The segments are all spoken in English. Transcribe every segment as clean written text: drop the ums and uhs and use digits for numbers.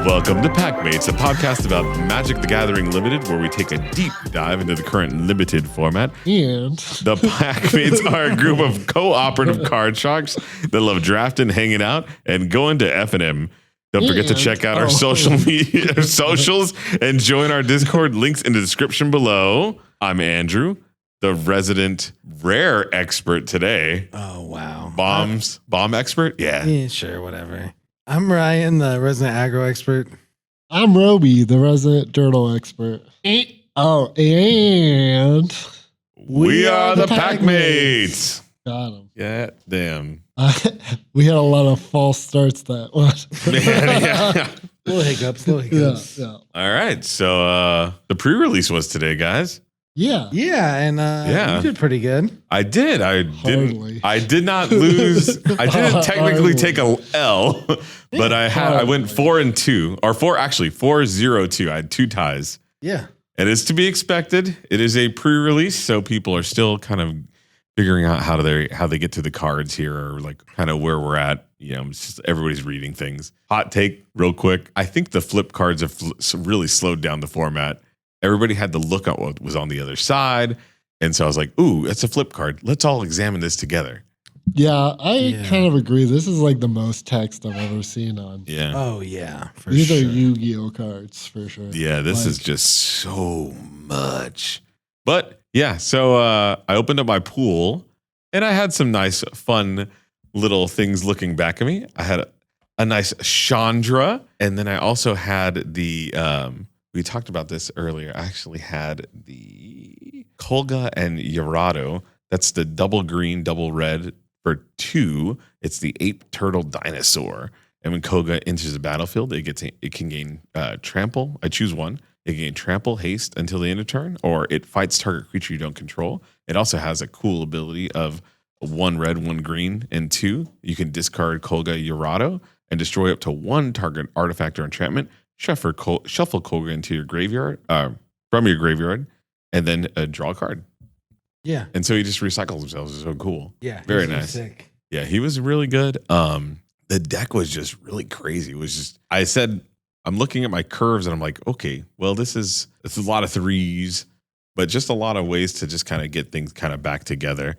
Welcome to Packmates, a podcast about Magic the Gathering Limited, where we take a deep dive into the current limited format. And the Packmates are a group of cooperative card sharks that love drafting, hanging out, and going to F&M. Don't forget to check out our social media socials and join our Discord. Links in the description below. I'm Andrew, the resident rare expert today. Oh, wow. Bomb expert? Yeah, sure, whatever. I'm Ryan, the resident aggro expert. I'm Robi, the resident turtle expert. Oh, and we are the Packmates. Got him. Yeah, damn. We had a lot of false starts that one. Yeah. Little hiccups. Yeah. All right, so the pre-release was today, guys. Yeah. Yeah, and you did pretty good. I did. Hardly. I did not lose. I didn't technically take a L, but I went 4-2 or 4-0-2. I had 2 ties. Yeah. And it's to be expected. It is a pre-release, so people are still kind of figuring out how they get to the cards here, or like kind of where we're at. You know, it's just everybody's reading things. Hot take, real quick. I think the flip cards have really slowed down the format. Everybody had to look at what was on the other side. And so I was like, ooh, it's a flip card. Let's all examine this together. Yeah, I kind of agree. This is like the most text I've ever seen on. Yeah. Oh, yeah. These are Yu-Gi-Oh cards for sure. Yeah, this is just so much. But yeah, so I opened up my pool and I had some nice, fun little things looking back at me. I had a nice Chandra. And then I also had the... we talked about this earlier. I actually had the Kolga and Yarado. That's the double green, double red for 2. It's the ape turtle dinosaur. And when Kolga enters the battlefield, it can gain trample. I choose one. It can gain trample, haste until the end of turn, or it fights target creature you don't control. It also has a cool ability of 1 red, 1 green, and 2. You can discard Kolga Yarado and destroy up to 1 target artifact or enchantment. Shuffle Kolga into your graveyard, from your graveyard, and then draw a card. Yeah. And so he just recycles himself. It's so cool. Yeah. Very nice. Sick. Yeah, he was really good. The deck was just really crazy. It was just, I said, I'm looking at my curves and I'm like, okay, well, it's a lot of 3s, but just a lot of ways to just kind of get things kind of back together.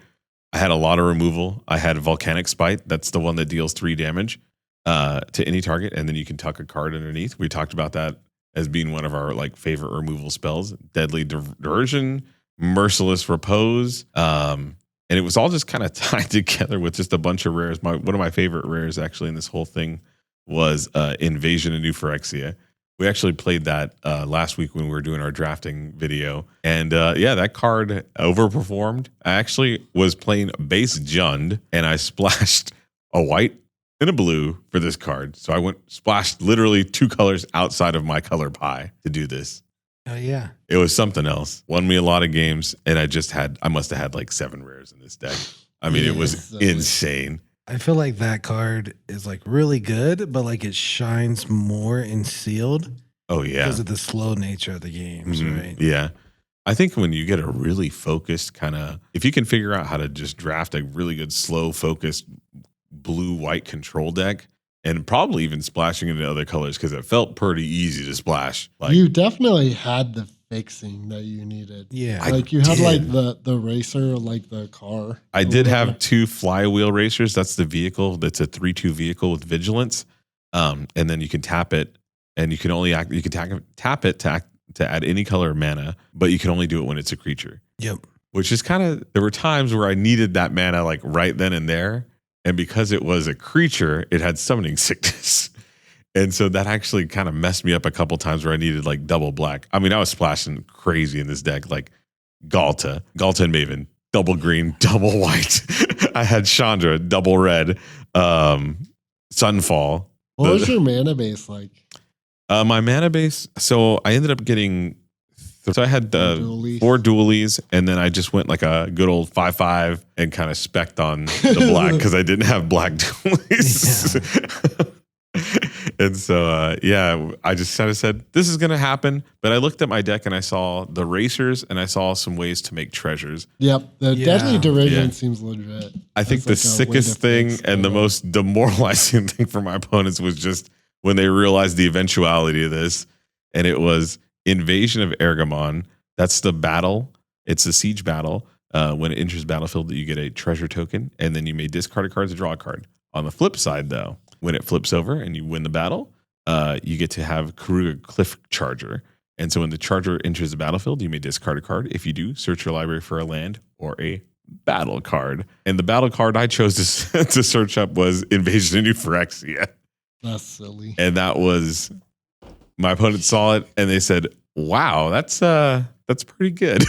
I had a lot of removal. I had Volcanic Spite. That's the one that deals 3 damage. To any target, and then you can tuck a card underneath. We talked about that as being one of our like favorite removal spells. Deadly Diversion, Merciless Repose, and it was all just kind of tied together with just a bunch of rares. One of my favorite rares actually in this whole thing was Invasion of New Phyrexia. We actually played that last week when we were doing our drafting video, and that card overperformed. I actually was playing base Jund, and I splashed a white and a blue for this card. So I splashed literally 2 colors outside of my color pie to do this. Oh, yeah. It was something else. Won me a lot of games, and I must have had like 7 rares in this deck. I mean, it was insane. I feel like that card is like really good, but like it shines more in sealed. Oh, yeah. Because of the slow nature of the games, right? Yeah. I think when you get a really focused kind of, if you can figure out how to just draft a really good, slow, focused blue-white control deck, and probably even splashing into other colors, because it felt pretty easy to splash. Like, you definitely had the fixing that you needed. Yeah. Like you had like the racer, like the car. I did have 2 flywheel racers. That's the vehicle. That's a 3/2 vehicle with vigilance. And then you can tap it, and you can only tap it to add any color of mana, but you can only do it when it's a creature. Yep. Which is there were times where I needed that mana like right then and there. And because it was a creature, it had summoning sickness. And so that actually kind of messed me up a couple times where I needed like double black. I mean, I was splashing crazy in this deck, like Galta and Maven, double green, double white. I had Chandra, double red, Sunfall. What was your mana base like? My mana base, so I ended up getting... So I had 4 dualies, and then I just went like a good old 5/5 and kind of specced on the black because I didn't have black dualies. Yeah. And so, I just kind of said, this is going to happen. But I looked at my deck and I saw the racers and I saw some ways to make treasures. Yep. The Deadly Derision seems legit. I think the sickest thing and the most demoralizing thing for my opponents was just when they realized the eventuality of this. And it was Invasion of Ergamon. That's the battle. It's a siege battle. When it enters the battlefield, you get a treasure token, and then you may discard a card to draw a card. On the flip side, though, when it flips over and you win the battle, you get to have Karuga Cliff Charger. And so when the Charger enters the battlefield, you may discard a card. If you do, search your library for a land or a battle card. And the battle card I chose to search up was Invasion of New Phyrexia. That's silly. And that was, my opponent saw it and they said, wow, that's pretty good.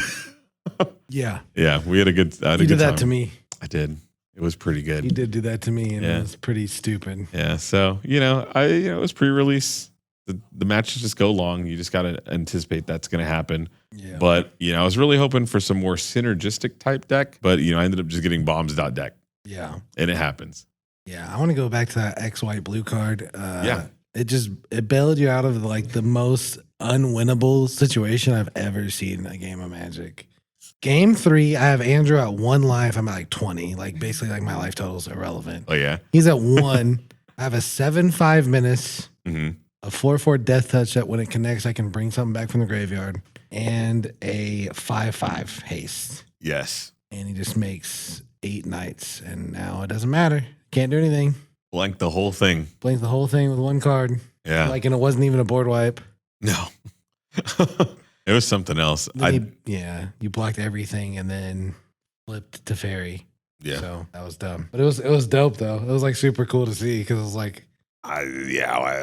Yeah. Yeah, we had a good time. You did that to me. I did. It was pretty good. You did do that to me, and it was pretty stupid. Yeah, so, it was pre-release. The matches just go long. You just got to anticipate that's going to happen. Yeah. But, I was really hoping for some more synergistic type deck, but, I ended up just getting bombs.deck. Yeah. And it happens. Yeah, I want to go back to that X white blue card. Yeah. It bailed you out of like the most unwinnable situation I've ever seen in a game of Magic. Game 3, I have Andrew at 1 life. I'm at like 20. Like basically like my life total is irrelevant. Oh, yeah? He's at 1. I have a 7/5 menace, Mm-hmm. a 4/4 death touch that when it connects, I can bring something back from the graveyard, and a 5/5 haste. Yes. And he just makes 8 knights. And now it doesn't matter. Can't do anything. Blank the whole thing. Blank the whole thing with 1 card. Yeah. Like, and it wasn't even a board wipe. No. It was something else. You blocked everything and then flipped to fairy. Yeah. So that was dumb. But it was dope though. It was like super cool to see because it was like, I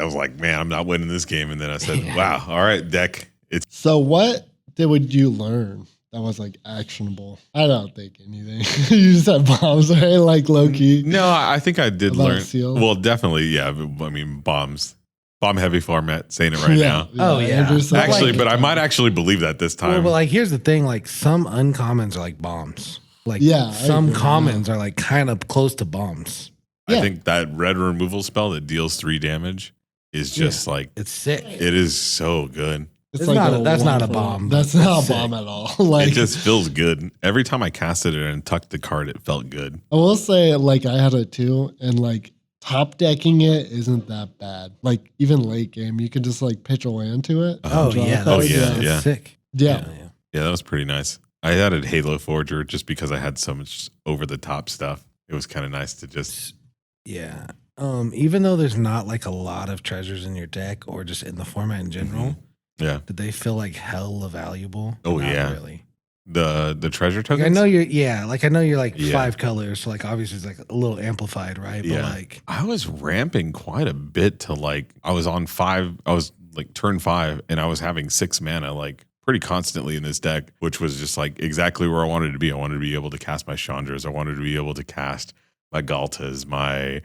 was like, man, I'm not winning this game. And then I said, wow, all right, deck. So what would you learn that was like actionable? I don't think anything. You just had bombs, right? Like low key. No, I think I did learn. Seal. Well, definitely, yeah. I mean, bombs. Bomb heavy format, saying it right now. Oh, yeah. Actually, but I might actually believe that this time. Well, but like, here's the thing. Like some uncommons are like bombs. Like some agree, commons are like kind of close to bombs. I think that red removal spell that deals 3 damage is just like, it's sick. it is so good. It's like like that's not a bomb. That's not a bomb at all. Like It just feels good. Every time I casted it and tucked the card, it felt good. I will say, like I had it too, and like top decking it isn't that bad. Like even late game, you can just like pitch a land to it. Oh yeah. Yeah. Sick. Yeah. Yeah, that was pretty nice. I added Halo Forger just because I had so much over the top stuff. It was kind of nice to just. Yeah. Even though there's not like a lot of treasures in your deck or just in the format in general, Yeah. did they feel like hella valuable? Oh, Not yeah. Really. The treasure Like, tokens? I know you're like 5 colors, so like obviously it's like a little amplified, right? But like I was ramping quite a bit to like I was on 5, I was like turn 5 and I was having 6 mana like pretty constantly in this deck, which was just like exactly where I wanted to be. I wanted to be able to cast my Chandras. I wanted to be able to cast my Galtas, my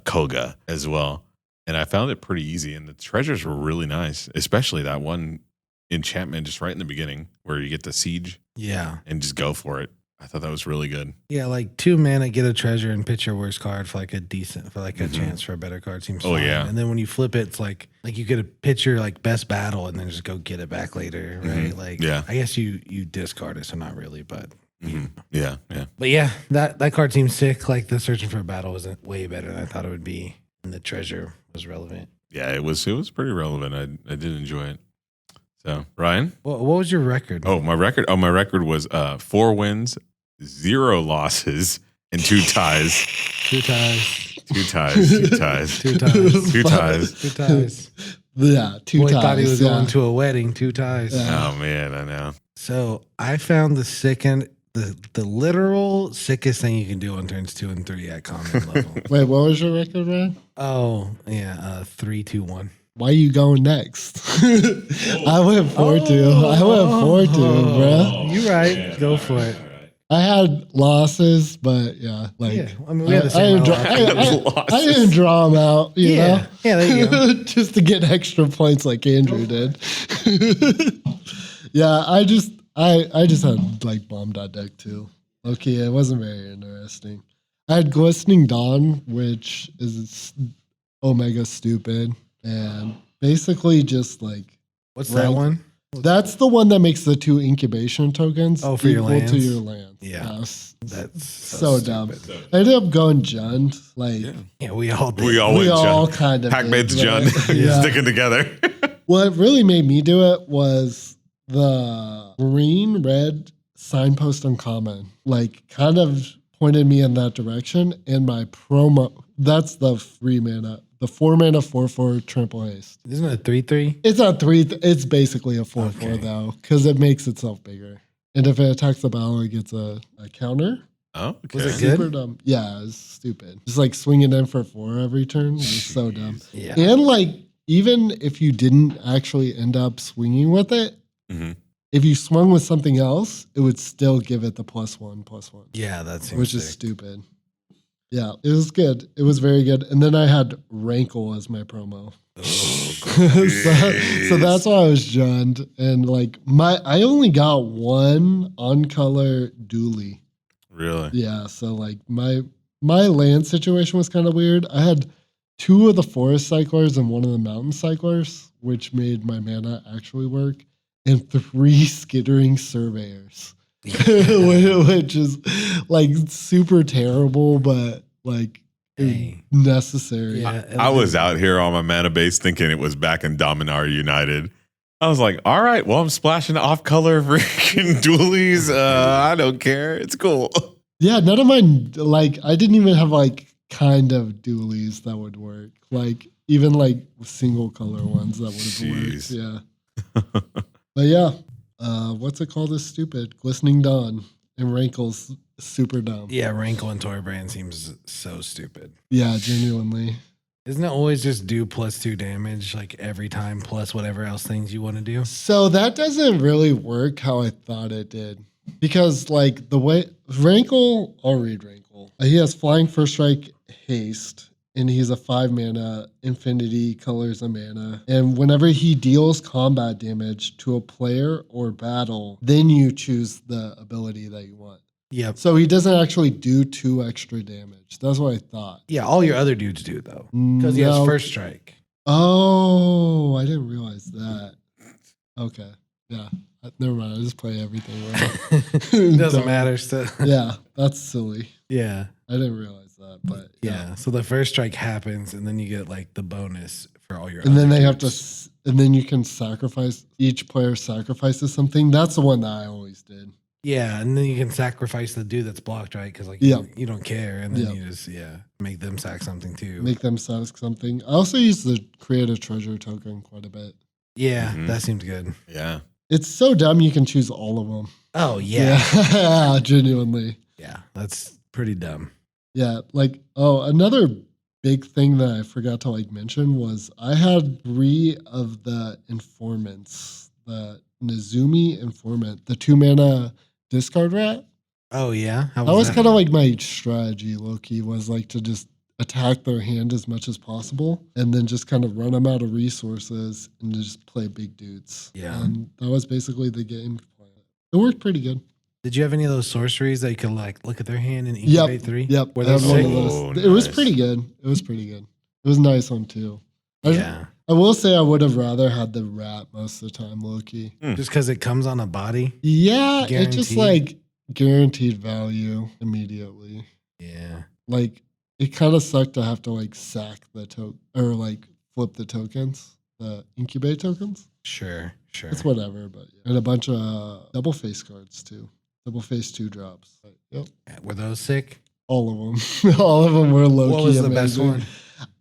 Koga as well. And I found it pretty easy and the treasures were really nice, especially that one enchantment just right in the beginning where you get the siege and just go for it. I thought that was really good. Yeah, like 2 mana, get a treasure and pitch your worst card for like a chance for a better card seems fine. Yeah. And then when you flip it, it's like you get a pitch your like best battle and then just go get it back later, right? Like I guess you discard it, so not really, but Yeah. But yeah, that card seems sick. Like the searching for a battle was way better than I thought it would be, and the treasure was relevant. Yeah, it was pretty relevant. I did enjoy it. So, Ryan? What was your record? My record was 4 wins, 0 losses, and 2 ties. 2 ties. 2 ties. 2 ties. 2 ties. 2 ties. 2 ties. Yeah, 2 Boy ties. thought he was going to a wedding. 2 ties. Yeah. Oh man, I know. So I found the literal sickest thing you can do on turns 2 and 3 at common level. Wait, what was your record, Ryan? Oh yeah, 3, 2, 1. Why are you going next? I went 4-2. I went 4-2, bro. You right. Go for it. I had losses, but yeah, like I mean, we had the same I didn't draw them out, you know? Yeah, there you go. Just to get extra points like Andrew did. Yeah, I just had like bomb.deck too. Okay, it wasn't very interesting. I had Glistening Dawn, which is Omega stupid, and basically just like what's that one? That's the one that makes the 2 incubation tokens Oh, for your equal to lands? your land. Yeah. Yes. That's So dumb. stupid. I ended up going Jund. Like, Yeah. Yeah, we all did. We all we went all Jund. kind of Packmates did, Jund. but- yeah. Sticking together. What really made me do it was the green red signpost uncommon. Like, kind of pointed me in that direction. And my promo, that's the 3 mana, the 4 mana 4/4 trample haste. Isn't it a 3/3? It's not 3, it's basically a 4/4 Okay. though, because it makes itself bigger. And if it attacks the battle, it gets a counter. Oh, okay. Was it good? Super dumb. Yeah, it's stupid. Just like swinging in for 4 every turn was so dumb. Yeah. And like, even if you didn't actually end up swinging with it, Mhm. if you swung with something else, it would still give it the +1/+1, Yeah, that seems which is sick. stupid. Yeah, it was good. It was very good. And then I had Rankle as my promo. Oh, so that's why I was Jund. And like I only got 1 on color dually. Really? Yeah, so like my land situation was kind of weird. I had 2 of the forest cyclers and 1 of the mountain cyclers, which made my mana actually work, and 3 skittering surveyors, which is like super terrible, but like Hey. necessary. Yeah, I was out here on my mana base thinking it was back in Dominar United. I was like, all right, well, I'm splashing off color freaking dualies. I don't care. It's cool. Yeah, none of mine, like, I didn't even have, like, kind of dualies that would work. Like, even, like, single color ones that would have worked. Jeez. Yeah. But, yeah, what's it called? Is stupid. Glistening Dawn and Rankle's super dumb. Yeah, Rankle and Torbrand seems so stupid. Yeah, genuinely. Isn't it always just do +2 damage like every time plus whatever else things you want to do? So that doesn't really work how I thought it did. Because, like, the way Rankle, I'll read Rankle. He has Flying First Strike Haste, and he's a 5 mana Infinity colors a mana. And whenever he deals combat damage to a player or battle, then you choose the ability that you want. Yep. So he doesn't actually do 2 extra damage. That's what I thought. Yeah, all your other dudes do though, because he has No. first strike. Oh, I didn't realize that. Okay. Yeah. Never mind. I just play everything wrong. It doesn't matter. So Yeah, that's silly. yeah, I didn't realize that, but yeah. So the first strike happens, and then you get like the bonus for all your. And then other they have to, dudes. and then you can sacrifice. Each player sacrifices something. That's the one that I always did. Yeah, and then you can sacrifice the dude that's blocked, right? Because like Yeah. you don't care, and then Yeah. you just make them sack something too. Make them sack something. I also use the create a treasure token quite a bit. Yeah, Mhm. that seems good. Yeah. It's so dumb. You can choose all of them. Oh yeah, Yeah, genuinely. yeah, that's pretty dumb. Yeah, like another big thing that I forgot to like mention was I had 3 of the informants, the Nezumi informant, the 2 mana discard rat. Oh yeah, how That was that? kind of like my strategy, Loki, was like to just attack their hand as much as possible and then just kind of run them out of resources and just play big dudes. Yeah. And that was basically the game plan. It worked pretty good. Did you have any of those sorceries that you could like look at their hand and Yep. incubate 3? Yep. Were I those had one sick? of Oh, those. It was nice. pretty good. It was pretty good. It was a nice one too. Yeah, I will say I would have rather had the rat most of the time, Loki. just because it comes on a body. Yeah, it just Guaranteed? like guaranteed value immediately. Yeah, Like it kind of sucked to have to like sack the or like flip the tokens, the incubate tokens. sure. It's whatever, but yeah. And a bunch of double face cards too. Double face 2 drops. But, yep, Were those sick? all of them. All of them were low What key was the amazing. best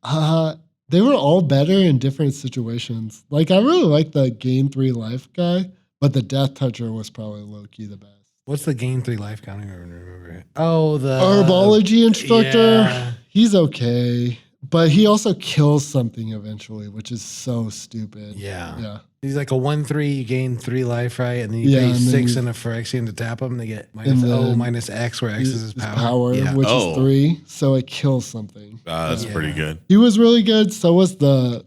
one? They were all better in different situations. Like I really like the gain 3 life guy, but the death toucher was probably low key the best. What's the gain 3 life count? I don't even remember it. Oh, the Herbology instructor, yeah. he's okay, but he also kills something eventually, which is so stupid. Yeah. Yeah. He's like a 1/3, you gain 3 life, right? And then you Yeah, pay and then 6 you- and a Phyrexian to tap them. They get And then- minus X, where X is his His power. Yeah. which Oh. is 3, so it kills something. That's Yeah. pretty good. He was really good. So was the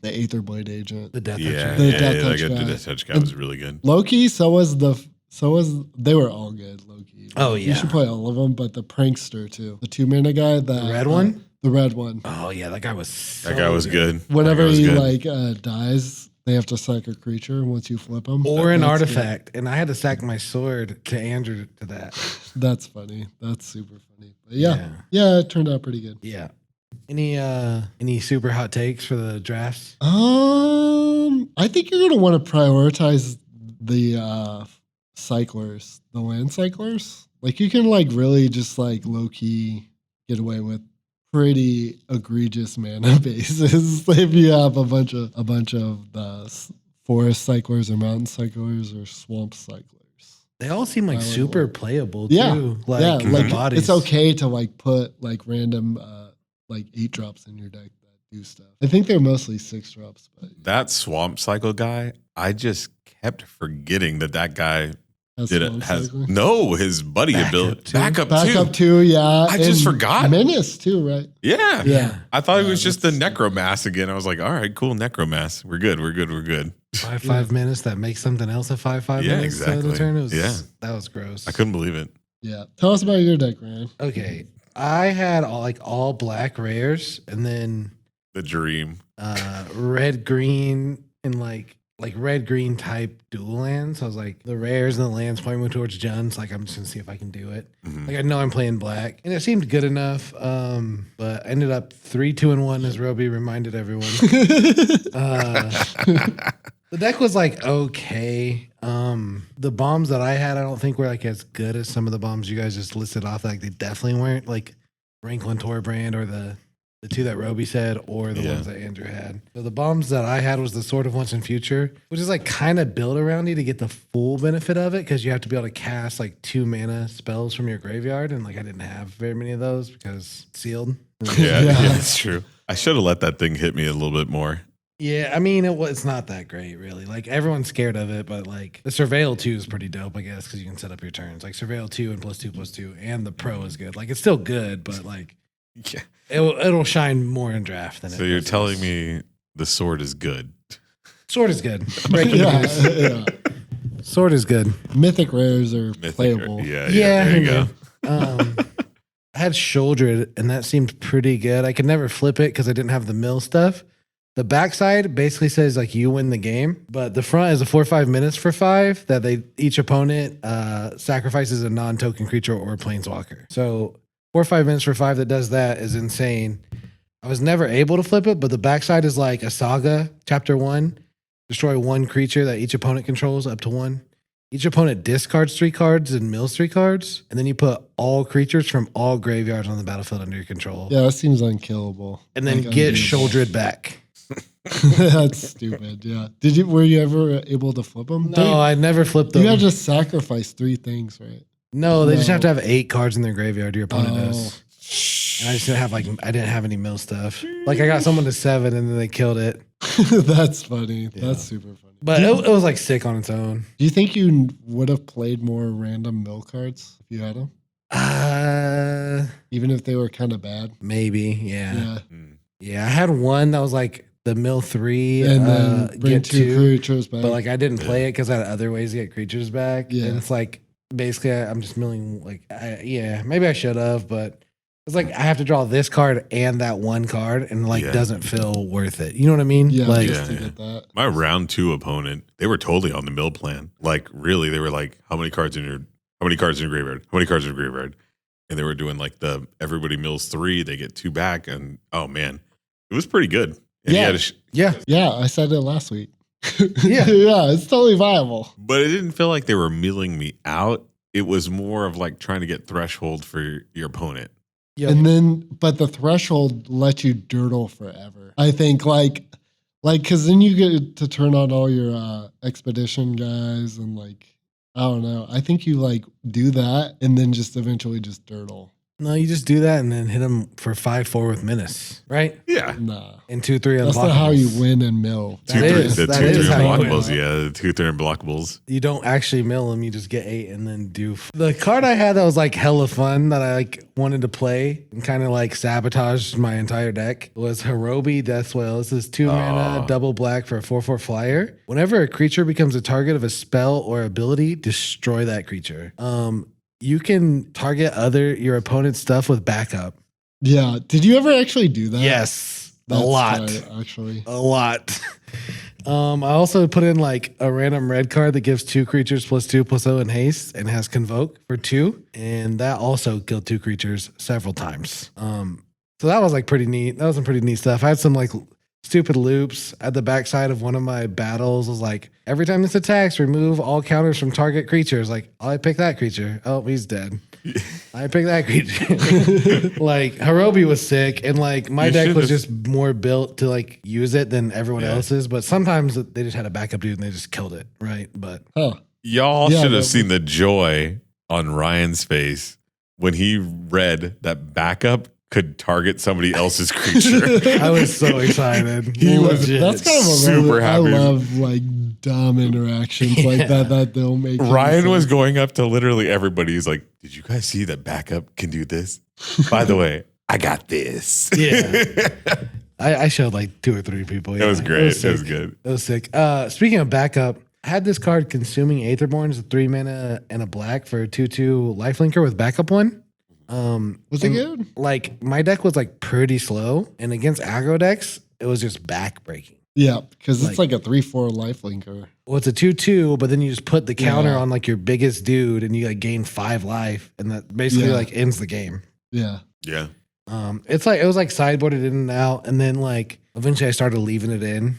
Aether Blade agent. The death Yeah. toucher. The Yeah. Death Yeah. Touch The guy. Death Touch guy was really good. Loki, they were all good, Loki. Oh, You yeah. should play all of them, but the prankster too. The 2 mana guy, The red one? The red one. Oh, yeah. That guy was so That guy was good. Whenever That guy was he good. like dies, they have to sack a creature once you flip them. Or an That's artifact. And I had to sack my sword to Andrew to that. That's funny. That's super funny. But yeah, it turned out pretty good. Yeah. Any super hot takes for the drafts? I think you're gonna want to prioritize the cyclers, the land cyclers. Like you can like really just like low key get away with pretty egregious mana bases if you have a bunch of the forest cyclers or mountain cyclers or swamp cyclers. They all seem like super playable too. Yeah, Like, like bodies. it's okay to like put like random like 8 drops in your deck that do stuff. I think they're mostly 6 drops, but That swamp cycle guy, I just kept forgetting that guy his buddy ability. Backup two, yeah. I just forgot. Menace too, right? Yeah. Yeah. I thought it was just the Necromass again. I was like, all right, cool, Necromass. We're good. 5 minutes that makes something else a 5/5 Yeah, minutes exactly. turn. That was gross. I couldn't believe it. Yeah. Tell us about your deck, Ryan. Okay. I had all black rares and then The dream. red green and like red green type dual lands. I was like the rares and the lands pointing me towards Juns. Like I'm just gonna see if I can do it. Mhm. Like I know I'm playing black and it seemed good enough. But I ended up 3-2-1 as Robi reminded everyone. The deck was like okay. The bombs that I had, I don't think were like as good as some of the bombs you guys just listed off. Like they definitely weren't like Ranklin Torbrand or the 2 that Robi said or the ones that Andrew had. So the bombs that I had was the Sword of Once and Future, which is like kind of built around you to get the full benefit of it because you have to be able to cast like 2 mana spells from your graveyard. And like I didn't have very many of those because it's sealed. Yeah, that's true. I should have let that thing hit me a little bit more. Yeah, I mean, it's not that great, really. Like, everyone's scared of it, but, like, the Surveil 2 is pretty dope, I guess, because you can set up your turns. Like, Surveil 2 and +2/+2, and the Pro is good. Like, it's still good, but, like, Yeah. it'll shine more in draft than So you're telling me the sword is good? Sword is good. Breaking news. Yeah. Sword is good. Mythic rares are playable. Yeah, there you go. I had Shouldered, and that seemed pretty good. I could never flip it because I didn't have the mill stuff. The backside basically says like you win the game, but the front is a 4-5 minutes for 5 that each opponent sacrifices a non-token creature or planeswalker. So 4-5 minutes for 5 that does that is insane. I was never able to flip it, but the backside is like a saga, chapter 1. Destroy 1 creature that each opponent controls up to 1. Each opponent discards 3 cards and mills 3 cards, and then you put all creatures from all graveyards on the battlefield under your control. Yeah, that seems unkillable. And then Like, get Shouldered back. That's stupid. Yeah. Were you ever able to flip them? No, I never flipped them. You gotta just sacrifice 3 things, right? No, they just No. have to have 8 cards in their graveyard. Your opponent Oh. does. And I just didn't have I didn't have any mill stuff. Like I got someone to 7 and then they killed it. That's funny. That's super funny. But it was like sick on its own. Do you think you would have played more random mill cards if you had them? Even if they were kind of bad? Maybe, yeah. Yeah. Yeah, I had one that was like the mill 3 And then bring get 2 creatures back. but like I didn't play it because I had other ways to get creatures back. Yeah. And it's like basically I'm just milling like maybe I should have, but it's like I have to draw this card and that one card and like doesn't feel worth it. You know what I mean? Yeah, like just to get that. My round 2 opponent, they were totally on the mill plan. Like really, they were like, how many cards in your graveyard? How many cards in your graveyard? And they were doing like the everybody mills 3, they get 2 back, and oh man, it was pretty good. And he had a Yeah, I said it last week. Yeah. Yeah, it's totally viable. but it didn't feel like they were milling me out. It was more of like trying to get threshold for your opponent. Yep. And then, but the threshold lets you dirtle forever. I think because then you get to turn on all your expedition guys and like, I don't know. I think you like do that and then just eventually just dirtle. No, you just do that and then hit them for 5/4 with menace, right? Yeah. Nah. And 2/3 unblockables. That's not how you win and mill. That is The how 2/3 you win. unblockables. Yeah, the 2/3 unblockables. You don't actually mill them, you just get 8 and then do. The card I had that was like hella fun that I like wanted to play and kind of like sabotaged my entire deck was Robi Deathwell. This is 2 mana, double black for a 4/4 flyer. Whenever a creature becomes a target of a spell or ability, destroy that creature. You can target your opponent's stuff with backup. Yeah. Did you ever actually do that? Yes. That's a lot. tight, actually. A lot. I also put in like a random red card that gives 2 creatures +2/+0 in haste and has convoke for 2, and that also killed 2 creatures several times. So that was like pretty neat. That was some pretty neat stuff. I had some like stupid loops at the backside of one of my battles. Was like every time this attacks, remove all counters from target creatures. Like I pick that creature. Oh, he's dead. I picked that creature. Like Robi was sick, and like my deck was just more built to like use it than everyone else's. But sometimes they just had a backup dude and they just killed it, right? But y'all should have seen the joy on Ryan's face when he read that backup could target somebody else's creature. I was so excited. He was That's kind of a super happy. I love like dumb interactions like that they'll make. Ryan was going up to literally everybody. He's like, "Did you guys see that backup can do this? By the way, I got this." Yeah. I showed like 2 or 3 people. Yeah. It was great. It was good. It was sick. Speaking of backup, I had this card, Consuming Aetherborns, a 3 mana and a black for a 2/2 lifelinker with backup 1. Was it good? Like my deck was like pretty slow, and against aggro decks, it was just back breaking. Yeah, because it's like a 3/4 lifelinker. Well, it's a 2/2, but then you just put the counter on like your biggest dude, and you like gain 5 life, and that basically like ends the game. Yeah. Yeah. It's like it was like sideboarded in and out, and then like eventually I started leaving it in.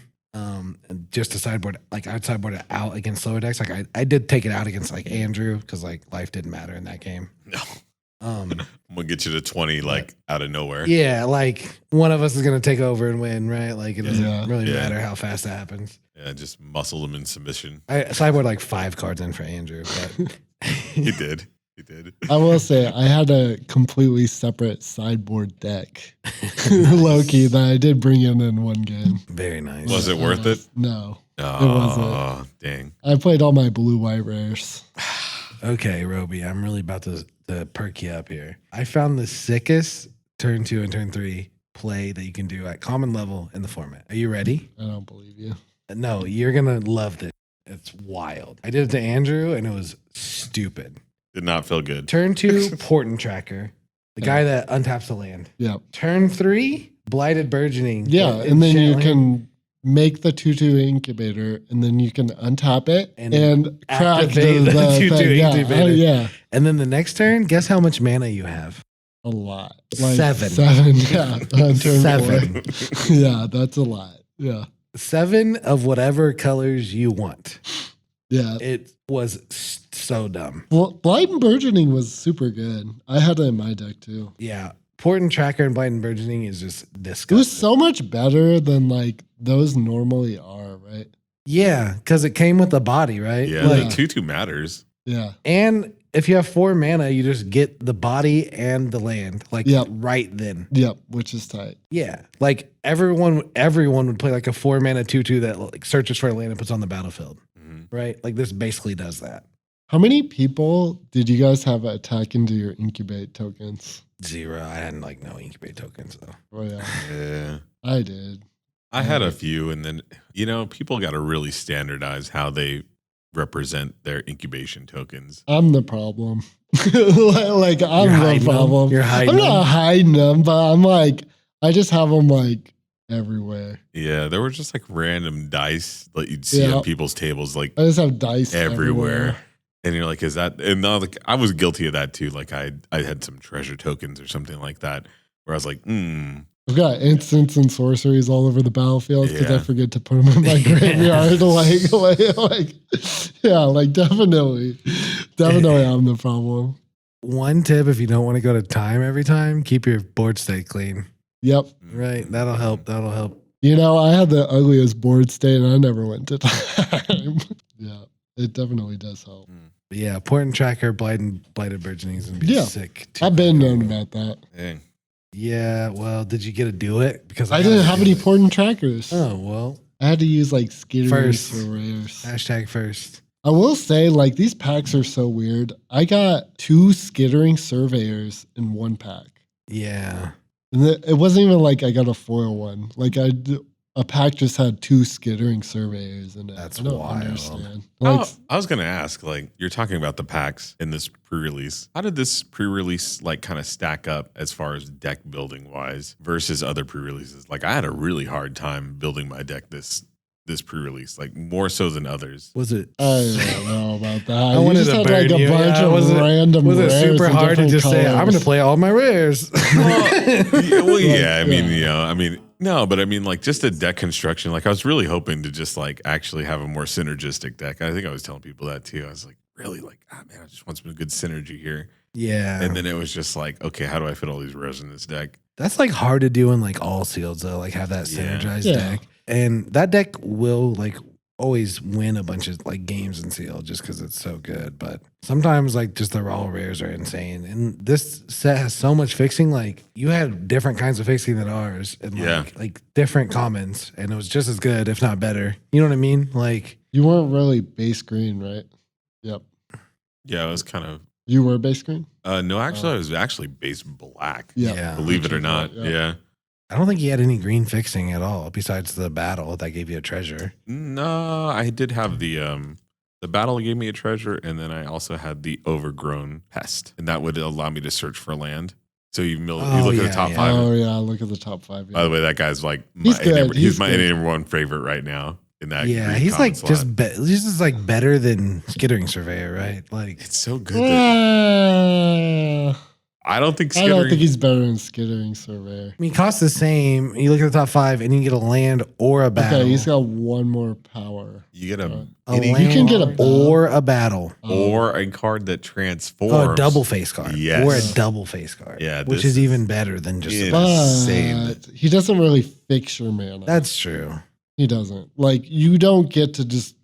And just to sideboard, like I'd sideboard it out against slower decks. Like I did take it out against like Andrew because like life didn't matter in that game. No. I'm gonna get you to 20 like out of nowhere. Yeah, like one of us is gonna take over and win, right? Like it doesn't really Yeah. matter how fast that happens. Yeah, just muscle them in submission. I sideboard like 5 cards in for Andrew, but He did. He did. I will say I had a completely separate sideboard deck, low key, that I did bring in one game. very nice. Was it worth it? No, Oh, it wasn't. Dang. I played all my blue-white rares. Okay, Robi, I'm really about to perk you up here. I found the sickest turn 2 and turn 3 play that you can do at common level in the format. Are you ready? I don't believe you. No, you're gonna love this. It's wild. I did it to Andrew, and it was stupid. Did not feel good. Turn 2, Portent Tracker, the guy that untaps the land. Yeah. Turn 3, Blighted Burgeoning. Yeah, and then you can make the 2/2 incubator, and then you can untap it and crack activate the 2/2 thing. incubator. Yeah. And then the next turn, guess how much mana you have? A lot. 7. 7, yeah. On turn 7. 4. Yeah, that's a lot. Yeah. 7 of whatever colors you want. Yeah. It was so dumb. Blight and Burgeoning was super good. I had it in my deck too. Yeah. Portent Tracker and Blight and Burgeoning is just disgusting. It was so much better than like those normally are, right? Yeah, because it came with the body, right? Yeah, Like, the 2/2 matters. Yeah. and if you have 4 mana, you just get the body and the land, like right then. Yep, which is tight. Yeah, like everyone would play like a 4 mana 2/2 that like searches for a land and puts on the battlefield, right? Like this basically does that. How many people did you guys have attack into your incubate tokens? 0. I hadn't like no incubate tokens though. Oh yeah, Yeah. I did. I had a few, and then, people got to really standardize how they represent their incubation tokens. I'm the problem. like I'm the problem. You're hiding I'm not them. hiding them, but I'm like, I just have them like everywhere. Yeah, there were just like random dice that you'd see on people's tables, like I just have dice everywhere. And you're like, is that? And now, like, I was guilty of that too. Like I had some treasure tokens or something like that, where I was like, I've got instants and sorceries all over the battlefield because I Yeah. forget to put them in my graveyard. Like definitely I'm the problem. One tip: if you don't want to go to time every time, keep your board state clean. Yep. Right, that'll help. That'll help. I had the ugliest board state and I never went to time. Yeah, it definitely does help. But yeah, Portent Tracker, Blighted Burgeoning is gonna be sick. I've been known about that. dang. Yeah, well, did you get to do it? Because I didn't have any Portent Trackers. Oh well, I had to use like skitters First. or rares. hashtag first. I will say, like, these packs are so weird. I got 2 skittering surveyors in one pack. Yeah, And it wasn't even like I got a foil one. Like a pack just had 2 skittering surveyors in it. That's I don't wild. understand. Like, I was gonna ask, like, you're talking about the packs in this pre-release. How did this pre-release like kind of stack up as far as deck building wise versus other pre-releases? Like, I had a really hard time building my deck this this pre-release, like more so than others. Was it? I don't know about that. I You wanted just to had burn like a you. bunch Yeah, of was it- random Was it rares super in hard to different just say, I'm going to colors. play all my rares? Well, yeah, Like, I mean, no, but I mean, like just the deck construction. Like I was really hoping to just like actually have a more synergistic deck. I think I was telling people that too. I was like, really, like, man, I just want some good synergy here. Yeah. And then it was just like, okay, how do I fit all these rares in this deck? That's like hard to do in like all sealed though, like have that Yeah. synergized Yeah. deck. And that deck will like always win a bunch of like games in sealed just because it's so good. But sometimes like just the raw rares are insane. And this set has so much fixing. Like you had different kinds of fixing than ours and Yeah. like different commons. And it was just as good, if not better. You know what I mean? Like You weren't really base green, right? Yep. Yeah, it was kind of. You were base green? No, actually, I was actually base black. Yeah. Believe it or not. Right, Yeah. I don't think he had any green fixing at all besides the battle that gave you a treasure. No, I did have the battle gave me a treasure, and then I also had the overgrown pest, and that would allow me to search for land. So you look at the top yeah. five. Oh yeah, look at the top 5. By the way, that guy's like He's good. he's my good. number one favorite right now in that. Yeah, green he's common like slot. just like better than Skittering Surveyor, right? Like It's so good. That I don't think I don't Skittering. think he's better than Skittering Surveyor. I mean, costs the same. You look at the top 5, and you get a land or a battle. Okay, he's got one more power. You get a a any- land You can get a battle. or a battle. or a card that transforms. Oh, a double face card. Yes. Or a double face card. Yeah, Which this is even better than just Yeah. a But Insane. he doesn't really fix your mana. That's true. He doesn't. Like you don't get to just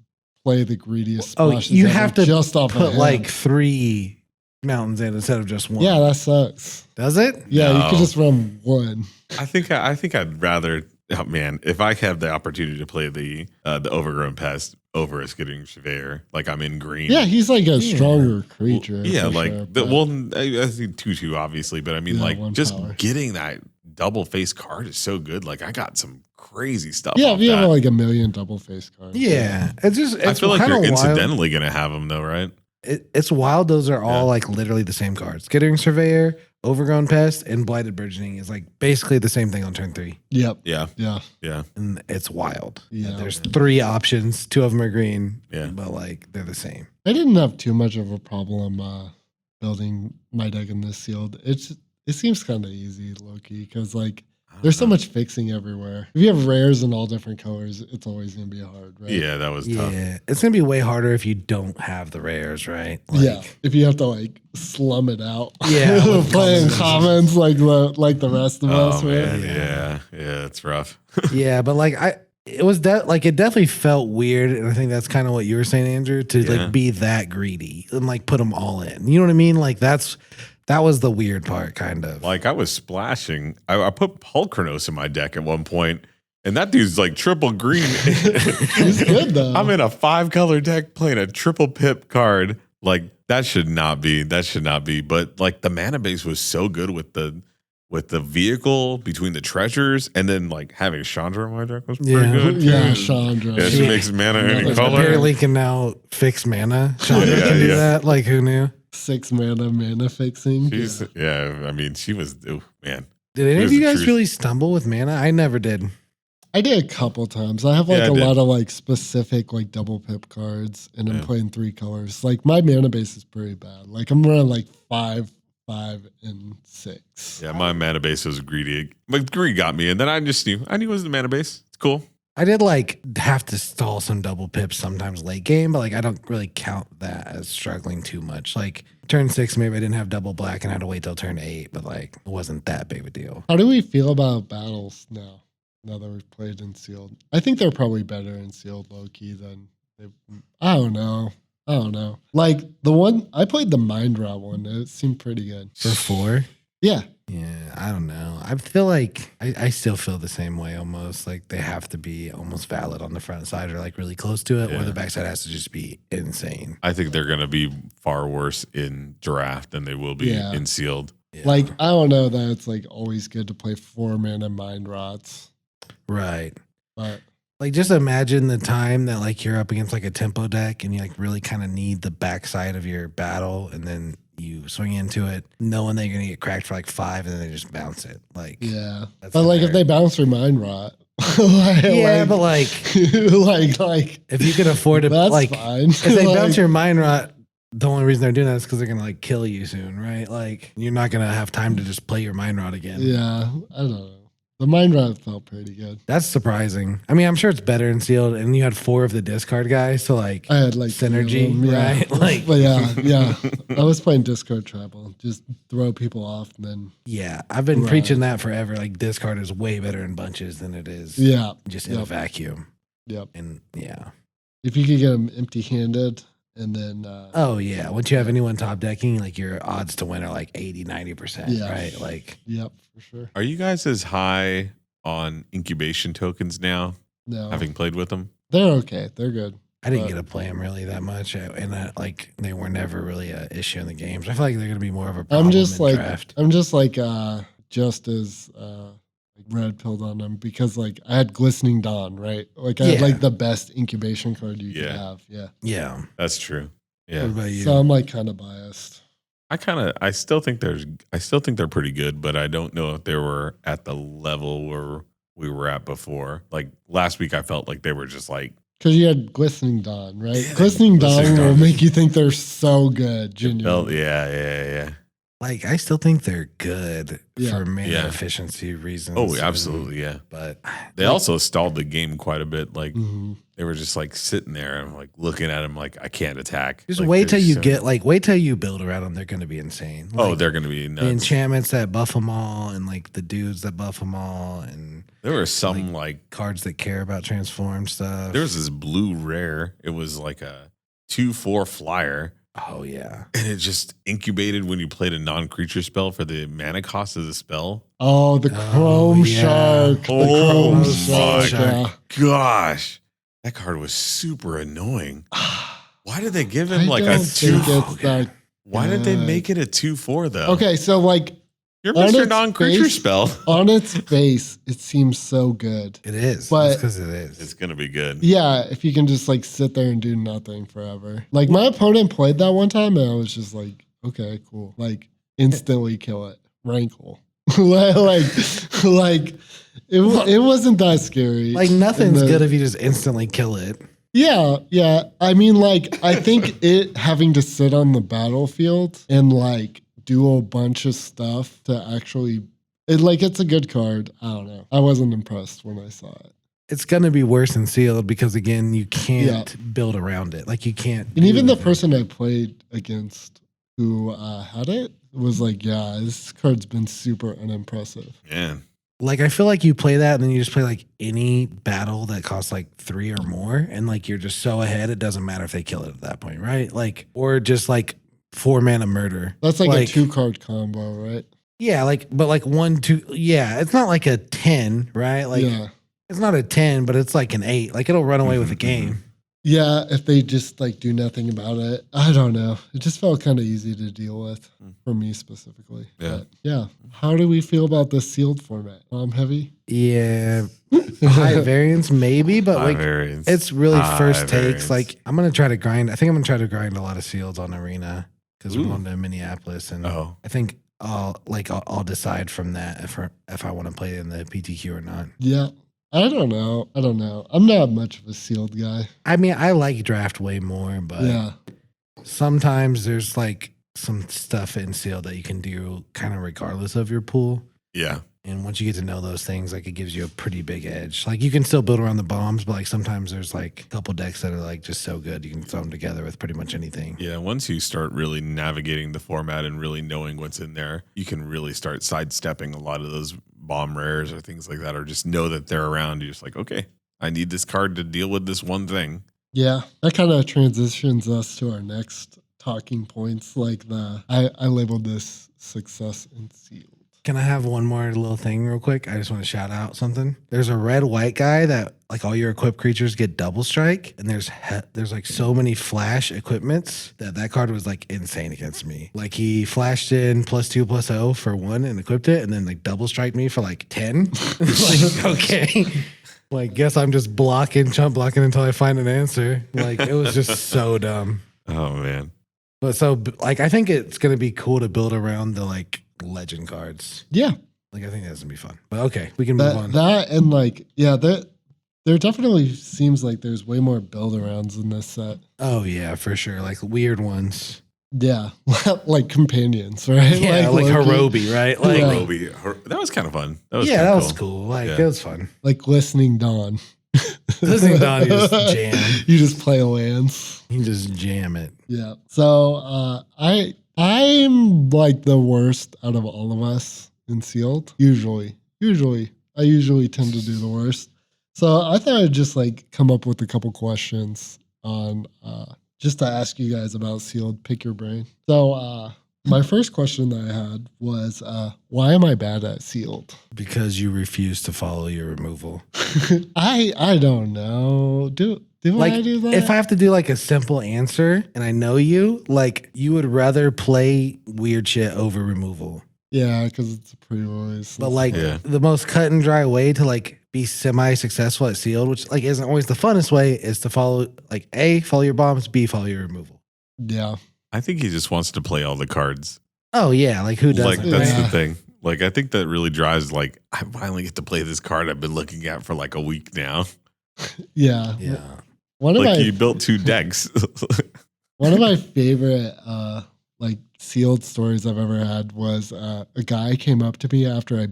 play the greediest Oh, splashes you ever have to just off put of like 3 mountains in instead of just one. Yeah, that sucks. Does it? Yeah, you No. could just run one. I think I'd rather. Oh man, if I have the opportunity to play the overgrown pest over a Skittering Surveyor, like I'm in green. Yeah, he's like a Yeah. stronger creature. Yeah, for like sure, the, but- well, I think 2/2 obviously, but I mean, Yeah, like one just power. getting that double face card is so good. Like I got some crazy stuff. yeah, off if you that. have like a million double face cards. Yeah. It's just, it's I feel like kinda you're wild. incidentally gonna have them though, right? It's wild. Those are all Yeah. like literally the same cards. Skittering Surveyor, Overgrown Pest, and Blighted Burgeoning is like basically the same thing on turn 3. Yep. Yeah, Yeah. yeah, And it's wild. Yeah. There's 3 options. 2 of them are green. Yeah. But like they're the same. I didn't have too much of a problem building my deck in this sealed. It seems kind of easy, low key, because like there's so much fixing everywhere. If you have rares in all different colors, it's always gonna be hard, right? Yeah, that was tough. Yeah. It's gonna be way harder if you don't have the rares, right? Yeah. If you have to like slum it out. Yeah, with Playing commons. commons like the rest of Oh us, man, right? yeah, it's rough. Yeah, but like it was like it definitely felt weird, and I think that's kind of what you were saying, Andrew, to Yeah. like be that greedy and like put them all in. You know what I mean? Like that was the weird part, kind of. Like I was splashing. I put Pulchronos in my deck at one point, and that dude's like triple green. He's good though. I'm in a 5-color deck playing a triple pip card. Like that should not be. But like the mana base was so good with the vehicle between the treasures, and then like having Chandra in my deck was pretty Yeah. good. too. Yeah, Chandra. Yeah, she Yeah. makes mana any Another color. Apparently can now fix mana. Chandra Yeah, can do yeah. that. Like who knew? 6 mana fixing. She's I mean, she was. Oh man, Did any Here's of you the guys truth. really stumble with mana? I never did. I did a couple times. I have like Yeah, I a did. lot of like specific like double pip cards, and I'm Yeah. playing 3 colors. Like my mana base is pretty bad. Like I'm running like 5, 5, and 6. yeah, my mana base was greedy. But greed got me, and then I knew it was the mana base. It's cool. I did like have to stall some double pips sometimes late game, but like I don't really count that as struggling too much. Like turn 6, maybe I didn't have double black and had to wait till turn 8, but like it wasn't that big of a deal. How do we feel about battles now? Now that we've played in sealed, I think they're probably better in sealed low key than I don't know. Like the one I played, the Mind Rot one. It seemed pretty good. For 4? Yeah, Yeah, I don't know. I feel like I still feel the same way almost. Like they have to be almost valid on the front side or like really close to it, or Yeah. the backside has to just be insane. I think they're gonna be far worse in draft than they will be Yeah. in sealed. Yeah. like I don't know that it's like always good to play 4 mana Mind Rots, right. but Like just imagine the time that like you're up against like a tempo deck and you like really kind of need the backside of your battle, and then you swing into it knowing that you're gonna get cracked for like 5 and then they just bounce it. Like yeah. That's But like if fair. they bounce their Mind Rot, Yeah, but like if you can afford to, that's like, fine. if they Like, bounce your mind rot, the only reason they're doing that is because they're gonna like kill you soon, right? Like you're not gonna have time to just play your mind rot again. yeah, I don't know. The mind rot felt pretty good. That's surprising. I mean, I'm sure it's better in sealed, and you had 4 of the discard guys, so like I had like synergy, 3 of them, yeah. right? Like, But yeah. I was playing discard tribal. Just throw people off and then yeah, I've been Right. preaching that forever. Like discard is way better in bunches than it is just in a Yep. vacuum. Yep. And yeah. If you could get them empty-handed and then Oh yeah. Once you have anyone top decking, like your odds to win are like 80, 90%, Yeah. right? Like yep, for sure. Are you guys as high on incubation tokens now, No, having played with them? they're okay. They're good. I didn't But- get to play them really that much, and like they were never really an issue in the games. I feel like they're going to be more of a problem I'm just in like draft. I'm just like just as like red pilled on them because like I had Glistening Dawn, right? Like I had Yeah. like the best incubation card you could Yeah. have. Yeah. Yeah. That's true. What Yeah. about you? So I'm like kind of biased. I still think they're pretty good, but I don't know if they were at the level where we were at before. Like last week, I felt like they were just like, Because you had Glistening Dawn, right? Yeah, Glistening Glistening Dawn will Dawn. make you think they're so good. felt, Genuinely. yeah. Like I still think they're good Yeah. for mana Yeah. efficiency reasons. Oh, absolutely, yeah. But They like, also stalled the game quite a bit. Like Mhm. they were just like sitting there and like looking at them like I can't attack. just Like, wait till they're you so- get wait till you build around them. They're going to be insane. Oh, Like, they're gonna be the nuts. enchantments that buff them all, and like the dudes that buff them all, and There were some like cards that care about transform stuff. there was this blue rare. It was like a 2/4 flyer. Oh yeah. And it just incubated when you played a non-creature spell for the mana cost of the spell. Oh, the Chrome yeah. Shark. The Oh Chrome my Shark. Yeah. Gosh, that card was super annoying. Why did they give him I like a don't think 2? it's that. Why did they good. make it a 2/4 though? Okay, so like You're on Mr. its Non-Creature face- spell. on its face, it seems so good. It is. But- because it is. It's gonna be good. Yeah, if you can just like sit there and do nothing forever. Like my opponent played that one time, and I was just like, okay, cool. Like instantly kill it, rankle. like it wasn't that scary. Like nothing's And good if you just instantly kill it. Yeah. I mean, like I think it having to sit on the battlefield and like do a bunch of stuff to actually it's a good card. I don't know. I wasn't impressed when I saw it. It's gonna be worse in sealed because again, you can't build around it. Like you can't. And do even the anything. person I played against who had it was like, yeah, this card's been super unimpressive. Yeah. Like I feel like you play that and then you just play like any battle that costs like 3 or more, and like you're just so ahead, it doesn't matter if they kill it at that point, right? Like or just like 4 mana murder. That's like a 2-card combo, right? Yeah, like but like 1, 2. Yeah, it's not like a 10, right? Like yeah. it's not a 10, but it's like an 8. Like it'll run away with the game. Yeah, if they just like do nothing about it. I don't know. It just felt kind of easy to deal with for me specifically. Yeah. But yeah. How do we feel about the sealed format? Bomb heavy? Yeah, high variance maybe, but High like variance. it's really High first takes. variance. Like I'm gonna try to grind. I think I'm gonna try to grind a lot of seals on arena because we're Ooh. going to Minneapolis, and Oh. I think I'll decide from that if I want to play in the PTQ or not. Yeah. I don't know. I'm not much of a sealed guy. I mean, I like draft way more, but Yeah. sometimes there's like some stuff in sealed that you can do kind of regardless of your pool. Yeah. And once you get to know those things, like it gives you a pretty big edge. Like you can still build around the bombs, but like sometimes there's like a couple decks that are like just so good you can throw them together with pretty much anything. Yeah. Once you start really navigating the format and really knowing what's in there, you can really start sidestepping a lot of those bomb rares or things like that, or just know that they're around. You're just like, okay, I need this card to deal with this one thing. Yeah. That kind of transitions us to our next talking points. Like I labeled this success and sealed. Can I have one more little thing real quick? I just want to shout out something. There's a red white guy that like all your equipped creatures get double strike, and there's like so many flash equipments that card was like insane against me. Like he flashed in +2/+0 for 1 and equipped it, and then like double strike me for like 10. Like okay, like guess I'm just chump blocking until I find an answer. Like it was just so dumb. Oh man. But so like I think it's gonna be cool to build around the like legend cards. Yeah. Like I think that's gonna be fun. But okay, we can move on. That and like, yeah, there definitely seems like there's way more build arounds in this set. Oh yeah, for sure. Like weird ones. Yeah, like companions, right? Yeah, like Loki. Hirobi, right? Like Yeah. Robi, that was kind of fun. That was yeah, kinda that was cool. Like Yeah. it was fun. Like Glistening Dawn. Glistening Dawn, you just jam. You just play lands. You just jam it. Yeah. So I'm like the worst out of all of us in sealed. Usually I usually tend to do the worst. So I thought I'd just like come up with a couple questions on just to ask you guys about sealed. Pick your brain. So my first question that I had was why am I bad at sealed? Because you refuse to follow your removal. I don't know. Do Like I do that? if I have to do like a simple answer and I know you, like you would rather play weird shit over removal. Yeah, because it's a pre-release. But like Yeah. the most cut and dry way to like be semi-successful at sealed, which like isn't always the funnest way, is to follow like A, follow your bombs, B, follow your removal. Yeah. I think he just wants to play all the cards. Oh yeah, like who doesn't? Like that's Yeah. the thing. Like I think that really drives. Like I finally get to play this card I've been looking at for like a week now. Yeah. Yeah. One of Like my you built 2 decks. one of my favorite like sealed stories I've ever had was a guy came up to me after I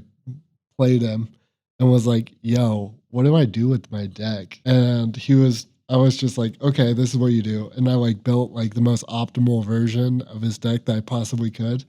played him and was like, "Yo, what do I do with my deck?" And I was just like, "Okay, this is what you do." And I like built like the most optimal version of his deck that I possibly could.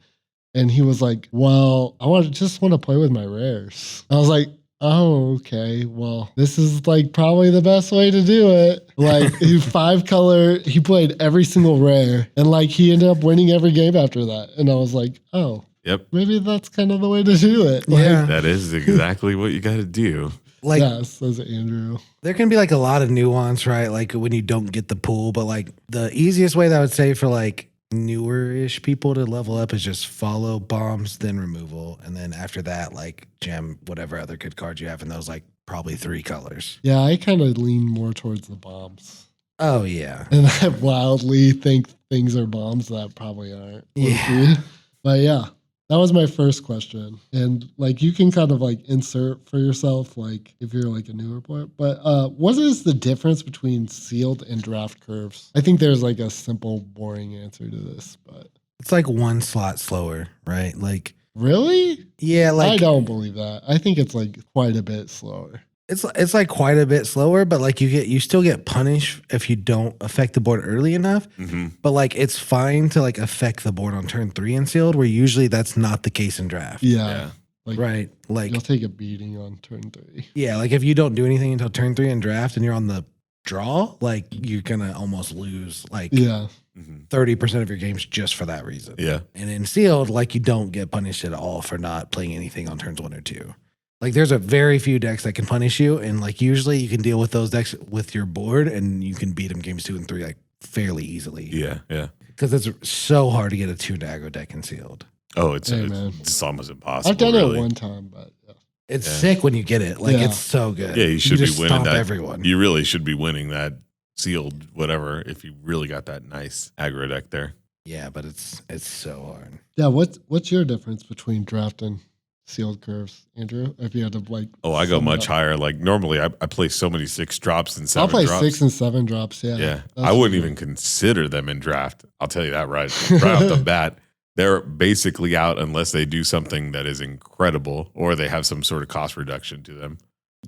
And he was like, "Well, just want to play with my rares." I was like, "Oh, okay. Well, this is like probably the best way to do it." Like he 5 color, he played every single rare, and like he ended up winning every game after that. And I was like, "Oh, Yep. maybe that's kind of the way to do it." Like, Yeah. That is exactly what you got to do. Like yeah, says Andrew. there can be like a lot of nuance, right? Like when you don't get the pool, but like the easiest way that I would say for like newer-ish people to level up is just follow bombs, then removal, and then after that, like jam whatever other good cards you have in those like probably 3 colors. Yeah, I kind of lean more towards the bombs, Oh yeah. and I wildly think things are bombs that probably aren't. Yeah. But yeah. That was my first question. And like you can kind of like insert for yourself, like if you're like a newer player. But what is the difference between sealed and draft curves? I think there's like a simple, boring answer to this, but It's like 1 slot slower, right? Like really? yeah, I like don't believe that. I think it's like quite a bit slower. it's like quite a bit slower, but like you still get punished if you don't affect the board early enough. hmm But like it's fine to like affect the board on turn 3 in sealed, where usually that's not the case in draft. Yeah. Yeah. Like Right. Like you'll take a beating on turn 3. yeah, like if you don't do anything until turn 3 in draft and you're on the draw, like you're gonna almost lose like Yeah. 30% of your games just for that reason. Yeah. And in sealed, like you don't get punished at all for not playing anything on turns 1 or 2. Like there's a very few decks that can punish you, and like usually you can deal with those decks with your board, and you can beat them games 2 and 3 like fairly easily. Yeah. Yeah. Because it's so hard to get a 2 aggro deck in sealed. Oh, it's, Hey, man. it's almost impossible. I've done really. it one time, but yeah. It's Yeah. sick when you get it. Like Yeah. it's so good. Yeah, you should be just winning stomp that. everyone. You really should be winning that sealed whatever if you really got that nice aggro deck there. Yeah, but it's so hard. Yeah, what's your difference between draft and sealed curves, Andrew? If you had to like Oh, I go sum it much up. higher. Like normally I play so many 6 drops and 7 I'll play drops. 6 and 7 drops. Yeah. Yeah. That's I wouldn't true. even consider them in draft. I'll tell you that right off the bat. They're basically out unless they do something that is incredible or they have some sort of cost reduction to them.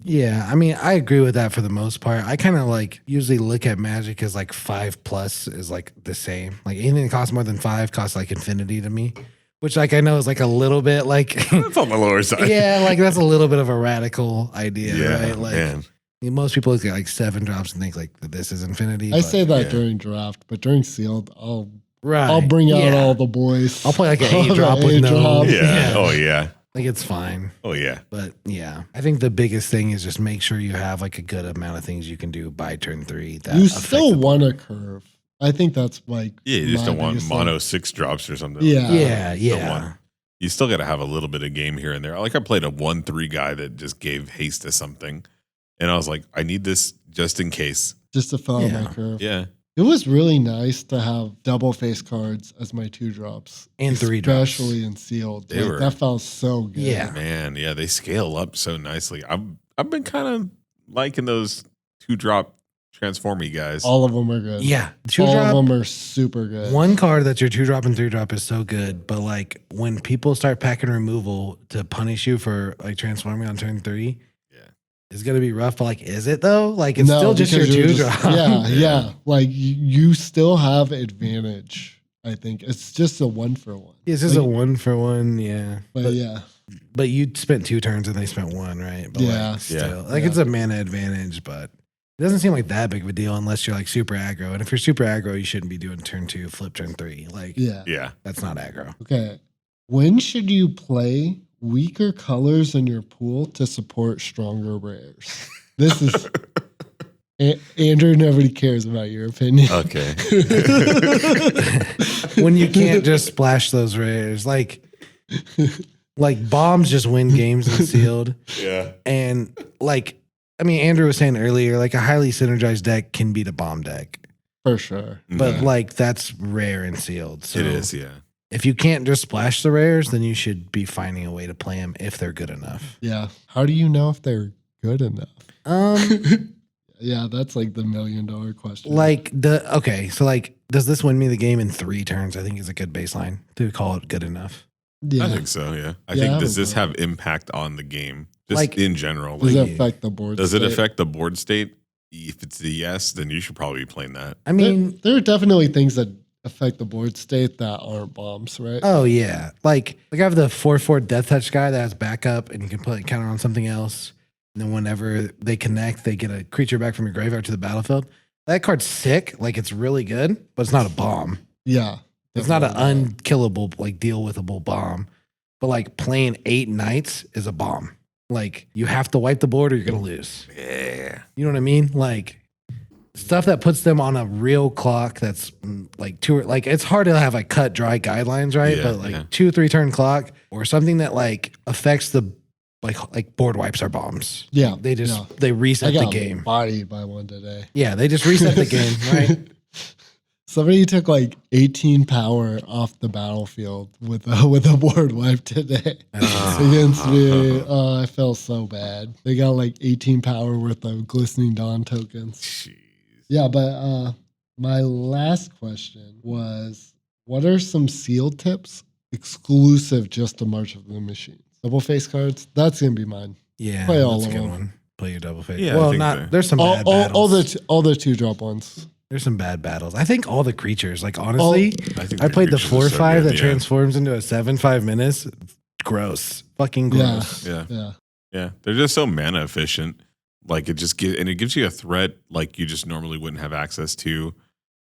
Yeah, I mean, I agree with that for the most part. I kind of like usually look at Magic as like 5+ is like the same. Like anything that costs more than 5 costs like infinity to me, which like I know is like a little bit like That's on the lower side. yeah, like that's a little bit of a radical idea, Yeah, right? Like man. most people look at like 7 drops and think like this is infinity. I but- say that yeah. during draft, but during sealed, I'll right. bring out Yeah. all the boys. I'll play like an All 8 the drop with no. 8-drop. Yeah. Yeah. Oh yeah. Like it's fine. Oh yeah. But yeah, I think the biggest thing is just make sure you have like a good amount of things you can do by turn 3. That You affect still the want board. a curve. I think that's like Yeah, you just my don't want biggest mono thing. 6 drops or something. Yeah. Yeah, Don't yeah. want- You still got to have a little bit of game here and there. Like I played a 1/3 guy that just gave haste to something, and I was like, I need this just in case. Just to fill out Yeah. my curve. Yeah. It was really nice to have double face cards as my 2-drops. And 3-drops. Especially in sealed. They were- That felt so good. Yeah. Man, yeah, they scale up so nicely. I've been kind of liking those 2-drop transformy guys. All of them are good. Yeah. All 2-drop. of them are super good. One card that's your 2-drop and 3-drop is so good, but like when people start packing removal to punish you for like transforming on turn 3, it's gonna be rough. But like, is it though? Like, it's still just your because you're 2-drop. Yeah. Like you still have advantage. I think it's just a 1-for-1. It's just Like, a 1-for-1. Yeah, But yeah, but you spent 2 turns and they spent 1, right? But Yeah. like, still, Yeah. like it's a mana advantage, but it doesn't seem like that big of a deal unless you're like super aggro. And if you're super aggro, you shouldn't be doing turn 2, flip turn 3. Like, yeah. that's not aggro. Okay. When should you play weaker colors in your pool to support stronger rares? This is Andrew. Nobody cares about your opinion. Okay. When you can't just splash those rares, like bombs just win games in sealed. Yeah. And like, I mean, Andrew was saying earlier, like a highly synergized deck can beat a bomb deck, For sure. but like that's rare in sealed. So It is, yeah. if you can't just splash the rares, then you should be finding a way to play them if they're good enough. Yeah. How do you know if they're good enough? Yeah, that's like the $1 million question. So like, does this win me the game in 3 turns? I think is a good baseline to call it good enough. yeah. I think so, yeah. I Yeah, think I does would this go. have impact on the game? Just Like- in general. Does Like, it affect the board? does it state? affect the board state? If it's a yes, then you should probably be playing that. I mean, There are definitely things that affect the board state that aren't bombs, right? oh yeah, like I have the 4/4 Death Touch guy that has backup, and you can put a counter on something else. And then whenever they connect, they get a creature back from your graveyard to the battlefield. That card's sick, like it's really good, but it's not a bomb. Yeah. It's not an definitely. unkillable, like deal withable bomb. But like playing 8 knights is a bomb. Like you have to wipe the board or you're gonna lose. Yeah. You know what I mean? Like stuff that puts them on a real clock that's like it's hard to have like cut dry guidelines, right? Yeah, But like yeah. 2-3 turn clock or something that like affects the like board wipes are bombs. Yeah. They just yeah. they I reset the got game. bodied by one today. Yeah, they just reset the game, right? Somebody took like 18 power off the battlefield with a board wipe today against me. Oh, I felt so bad. They got like 18 power worth of Glistening Dawn tokens. Jeez. Yeah, but my last question was, what are some sealed tips exclusive just to March of the Machines? Double face cards? That's going to be mine. Yeah, Play all that's a of good them. one. Play your double face. Yeah, I well, think not so. there's some bad battles. All the 2-drop ones. There's some bad battles. I think all the creatures, like honestly, I think I played the creatures are so 4/5 good, that yeah. transforms into a 7/5 menace. Gross. Fucking gross. Yeah. Yeah. Yeah. They're just so mana efficient. Like it just gives you a threat like you just normally wouldn't have access to.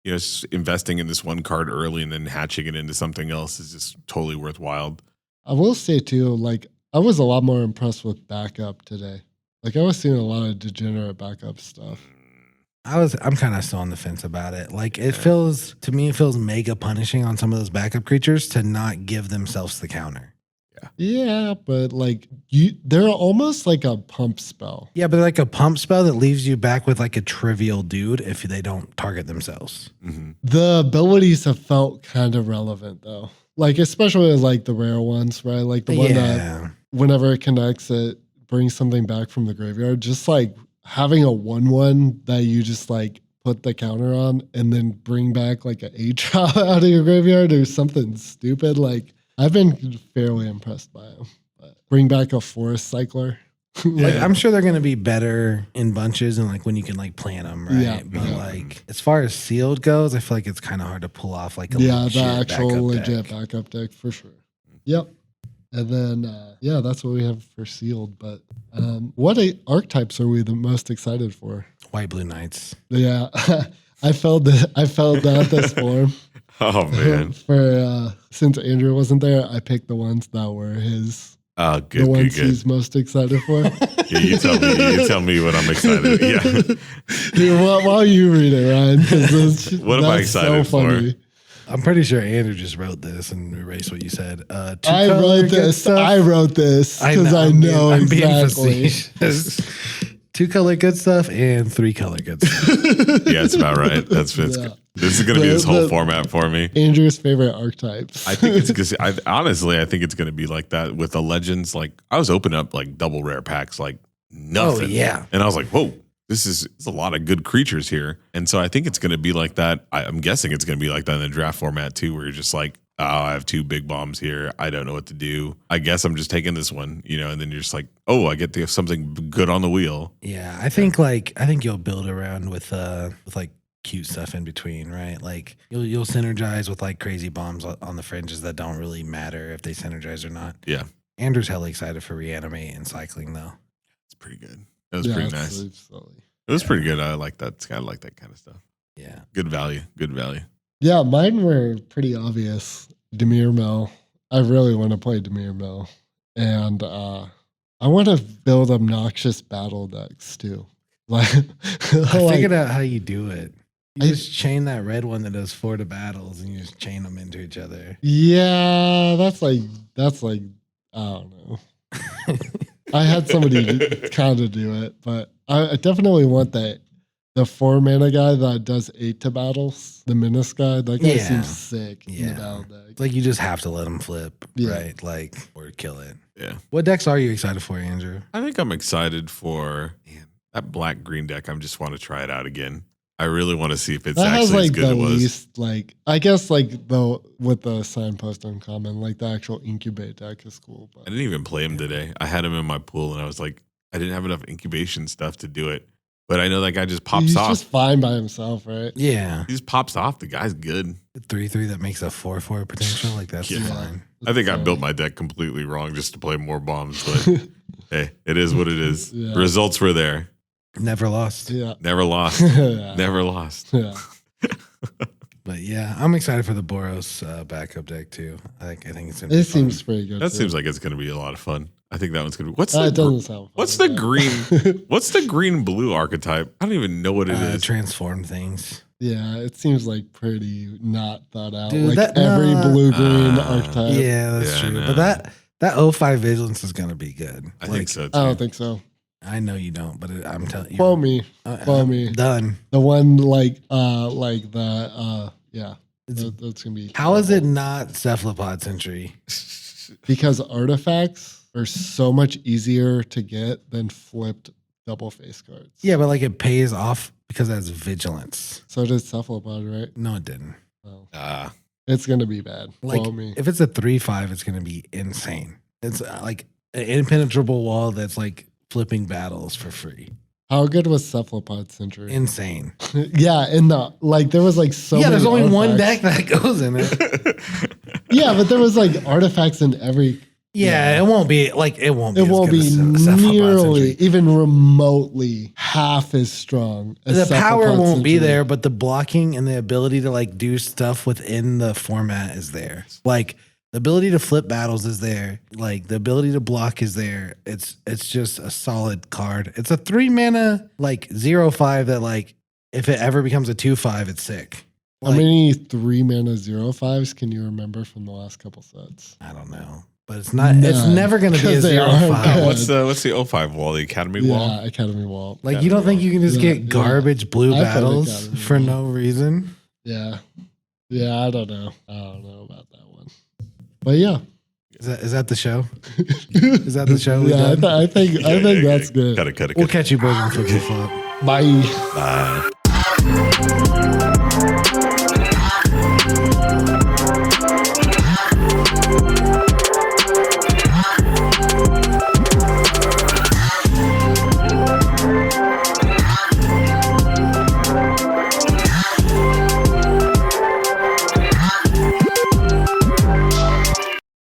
You know, just investing in this one card early and then hatching it into something else is just totally worthwhile. I will say too, like I was a lot more impressed with backup today. Like I was seeing a lot of degenerate backup stuff. I'm kind of still on the fence about it. Like it feels mega punishing on some of those backup creatures to not give themselves the counter. Yeah, but like they're almost like a pump spell. Yeah, but like a pump spell that leaves you back with like a trivial dude if they don't target themselves. Mm-hmm. The abilities have felt kind of relevant though. Like especially like the rare ones, right? Like the one that whenever it connects, it brings something back from the graveyard. Just like having a 1/1 that you just like put the counter on and then bring back like an 8-drop out of your graveyard or something stupid. Like I've been fairly impressed by them. But bring back a forest cycler. Like I'm sure they're gonna be better in bunches and like when you can like plan them, right? Yeah, but yeah. like as far as sealed goes, I feel like it's kind of hard to pull off like a The legit actual backup legit deck. backup deck for sure. Yep. And then that's what we have for sealed. But what archetypes are we the most excited for? White Blue Knights. Yeah, I felt that this form. Oh man. For since Andrew wasn't there, I picked the ones that were his. Oh, good, The ones good, good. he's most excited for. Yeah, you tell me what I'm excited. Yeah. Dude, while you read it, Ryan, because What am I excited for? I'm pretty sure Andrew just wrote this and erased what you said. I wrote this because I know I'm being exactly. facetious. 2 color good stuff and 3 color good stuff. Yeah, that's about right. This is going to be this whole format for me. Andrew's favorite archetypes. I think it's because honestly, I think it's going to be like that with the legends. Like I was opening up like double rare packs, like nothing. Oh, yeah. And I was like, whoa, this is a lot of good creatures here. And so I think it's going to be like that. I'm guessing it's going to be like that in the draft format too, where you're just like, oh, I have 2 big bombs here. I don't know what to do. I guess I'm just taking this one, and then you're just like, oh, I get something good on the wheel. Yeah, I think you'll build around with like cute stuff in between, right? Like you'll synergize with like crazy bombs on the fringes that don't really matter if they synergize or not. Yeah. Andrew's hella excited for reanimate and cycling though. It's pretty good. It was pretty nice. It was pretty good. I like that. I like that kind of stuff. Yeah. Good value. Yeah, mine were pretty obvious. Demir Mill. I really want to play Demir Mill. And I want to build obnoxious battle decks too. Like, I figured out how you do it. You just chain that red one that does 4 to battles and you just chain them into each other. Yeah, that's like I don't know. I had somebody kind of do it, but I definitely want the 4 mana guy that does 8 to battles, the Menace guy. That guy seems sick in the battle deck. Like you just have to let him flip, right? Like, or kill it. Yeah. What decks are you excited for, Andrew? I think I'm excited for that black green deck. I just want to try it out again. I really want to see if it's that actually has, like, as good as it was. Least, like, I guess like with the signpost uncommon, like the actual incubate deck is cool. But I didn't even play him today. I had him in my pool and I was like, I didn't have enough incubation stuff to do it. But I know that guy just pops he's off. He's just fine by himself, right? Yeah. He just pops off. The guy's good. 3/3 that makes a 4/4 potential. Like that's fine. I think I built my deck completely wrong just to play more bombs. But hey, it is what it is. Yeah. Results were there. Never lost. Yeah. Never lost. Yeah. Never lost. Yeah. But yeah, I'm excited for the Boros backup deck too. I think it's gonna be It fun. seems pretty good. That too. seems like it's going to be a lot of fun. I think that one's going to be. It doesn't sound fun. What's the green? What's the green blue archetype? I don't even know what it is. Transform things. Yeah, it seems like pretty not thought out. Dude, like every blue-green archetype. Yeah, that's true. No. But that 05 Vigilance is gonna be good. I think so too. I don't think so. I know you don't, but I'm telling you. Quote me. Quote me. Done. The one like the yeah. That's gonna be. How is it not Cephalopod Century? Because artifacts are so much easier to get than flipped double face cards. Yeah, but like it pays off because that's vigilance. So did Cephalopod, right? No, it didn't. Well, Ah, it's gonna be bad. Like Quote me. if it's a 3/5, it's gonna be insane. It's like an impenetrable wall that's like flipping battles for free. How good was Cephalopod Century? Insane. Yeah, in the like there was like so. Yeah, many there's only one artifacts. deck that goes in it. Yeah, but there was like artifacts in every. Yeah, it won't be like it won't be. It won't be as good as Cephalopod nearly, Century. even remotely half as strong. As The power Cephalopod won't be Century. there, but the blocking and the ability to like do stuff within the format is there. Like the ability to flip battles is there. Like the ability to block is there. It's just a solid card. It's a 3 mana like 0/5 that like if it ever becomes a 2/5, it's sick. How Like, many 3 mana 0/5s can you remember from the last couple sets? I don't know. But it's not. It's None, never going to be a 'cause they aren't 0/5. good. what's the 05 wall? The Academy wall? Yeah, Academy Wall. Like you don't think you can just Yeah, get garbage blue I played battles Academy for Wall. no reason? Yeah. Yeah, I don't know. I don't know about that one. But yeah. Is that the show? Is that the show? We Yeah, done? I think that's good. Cut it. We'll catch you boys on Flip Flop. Bye. Bye.